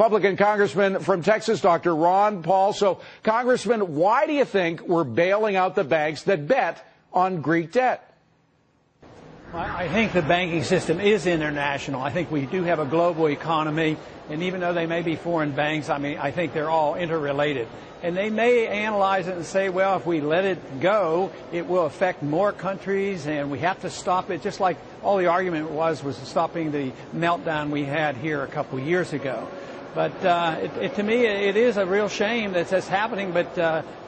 Republican Congressman from Texas, Dr. Ron Paul. So, Congressman, why do you think we're bailing out the banks that bet on Greek debt? I think the banking system is international. I think we do have a global economy, and even though they may be foreign banks, I think they're all interrelated. And they may analyze it and say, well, if we let it go, it will affect more countries, and we have to stop it, just like all the argument was stopping the meltdown we had here a couple of years ago. But to me, it is a real shame that that's happening, but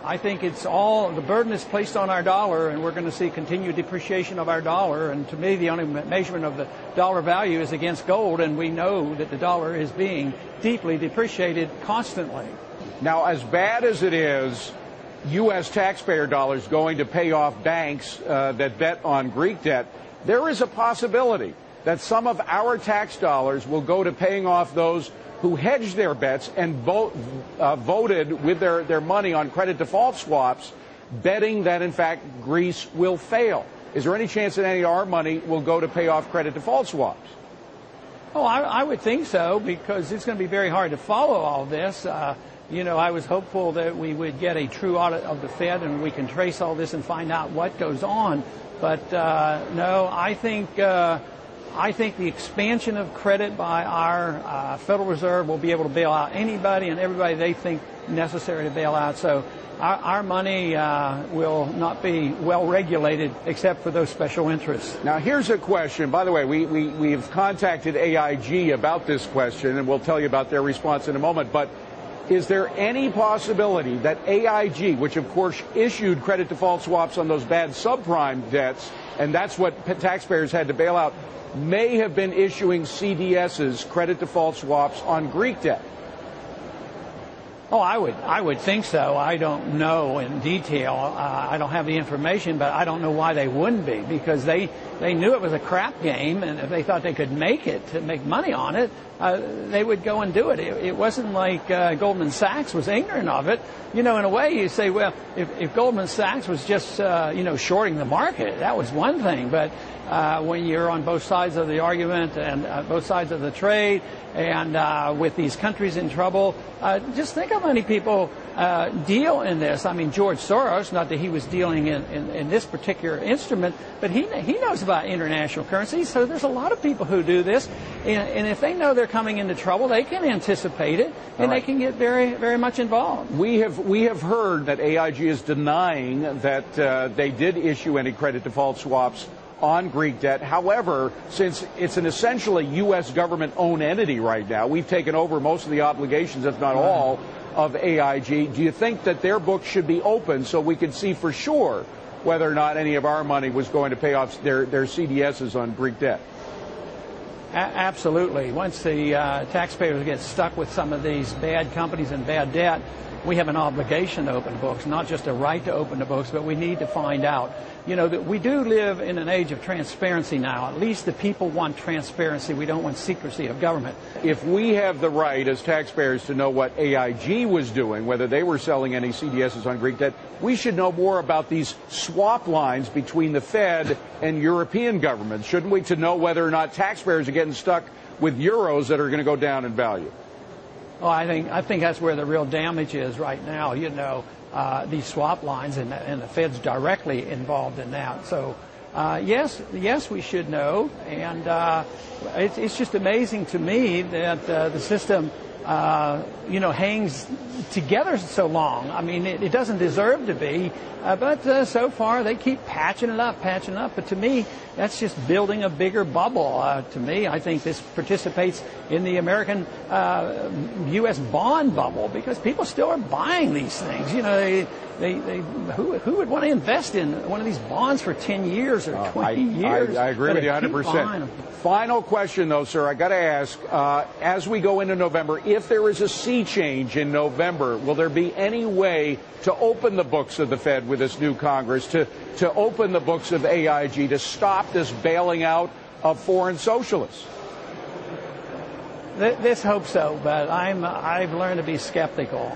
I think it's all, the burden is placed on our dollar, and we're going to see continued depreciation of our dollar. And to me, the only measurement of the dollar value is against gold, and we know that the dollar is being deeply depreciated constantly. Now, as bad as it is, U.S. taxpayer dollars going to pay off banks that bet on Greek debt, there is a possibility that some of our tax dollars will go to paying off those who hedged their bets and voted with their money on credit default swaps, betting that, in fact, Greece will fail. Is there any chance that any of our money will go to pay off credit default swaps? Oh, I would think so, because it's going to be very hard to follow all this. I was hopeful that we would get a true audit of the Fed and we can trace all this and find out what goes on. But no, I think the expansion of credit by our Federal Reserve will be able to bail out anybody and everybody they think necessary to bail out. So our money will not be well regulated except for those special interests. Now, here's a question. By the way, we've contacted AIG about this question, and we'll tell you about their response in a moment. But is there any possibility that AIG, which of course issued credit default swaps on those bad subprime debts, and that's what taxpayers had to bail out, may have been issuing CDS's credit default swaps on Greek debt? Oh, I would think so. I don't know in detail. I don't have the information, but I don't know why they wouldn't be, because they knew it was a crap game, and if they thought they could make it, to make money on it, they would go and do it. It wasn't like Goldman Sachs was ignorant of it. In a way, you say, well, if Goldman Sachs was just, shorting the market, that was one thing. But when you're on both sides of the argument and both sides of the trade, and with these countries in trouble, just think how many people deal in this. I mean, George Soros, not that he was dealing in this particular instrument, but he knows about international currency. So there's a lot of people who do this, and if they know they're coming into trouble, they can anticipate it, and they can get very, very much involved. We have heard that AIG is denying that they did issue any credit default swaps on Greek debt. However, since it's an essentially U.S. government-owned entity right now, we've taken over most of the obligations, if not all, of AIG. Do you think that their books should be open so we can see for sure whether or not any of our money was going to pay off their CDSs on Greek debt? Absolutely. Once the taxpayers get stuck with some of these bad companies and bad debt, we have an obligation to open books, not just a right to open the books, but we need to find out. That we do live in an age of transparency now. At least the people want transparency. We don't want secrecy of government. If we have the right as taxpayers to know what AIG was doing, whether they were selling any CDSs on Greek debt, we should know more about these swap lines between the Fed and European governments, shouldn't we, to know whether or not taxpayers are getting stuck with euros that are going to go down in value? Well, I think that's where the real damage is right now. These swap lines, and the Fed's directly involved in that. So, yes, we should know. And it's just amazing to me that the system, hangs together so long. I mean, it doesn't deserve to be, but so far they keep patching it up. But to me, that's just building a bigger bubble. To me, I think this participates in the American U.S. bond bubble, because people still are buying these things. Who would want to invest in one of these bonds for 10 years or 20 years? I agree with you 100%. Final question, though, sir. I got to ask, as we go into November, if there is a sea change in November, will there be any way to open the books of the Fed with this new Congress, to open the books of AIG, to stop this bailing out of foreign socialists? Let's hope so, but I've learned to be skeptical.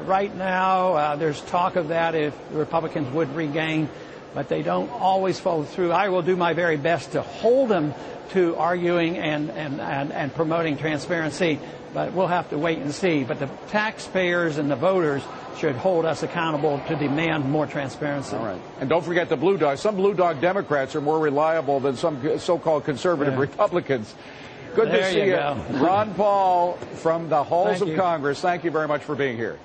Right now, there's talk of that if the Republicans would regain, but they don't always follow through. I will do my very best to hold them to arguing and promoting transparency, But we'll have to wait and see. But the taxpayers and the voters should hold us accountable to demand more transparency. All right. And don't forget the blue dog. Some blue dog Democrats are more reliable than some so-called conservative Republicans. Good to see you. Ron Paul from the halls of Congress. Thank you very much for being here.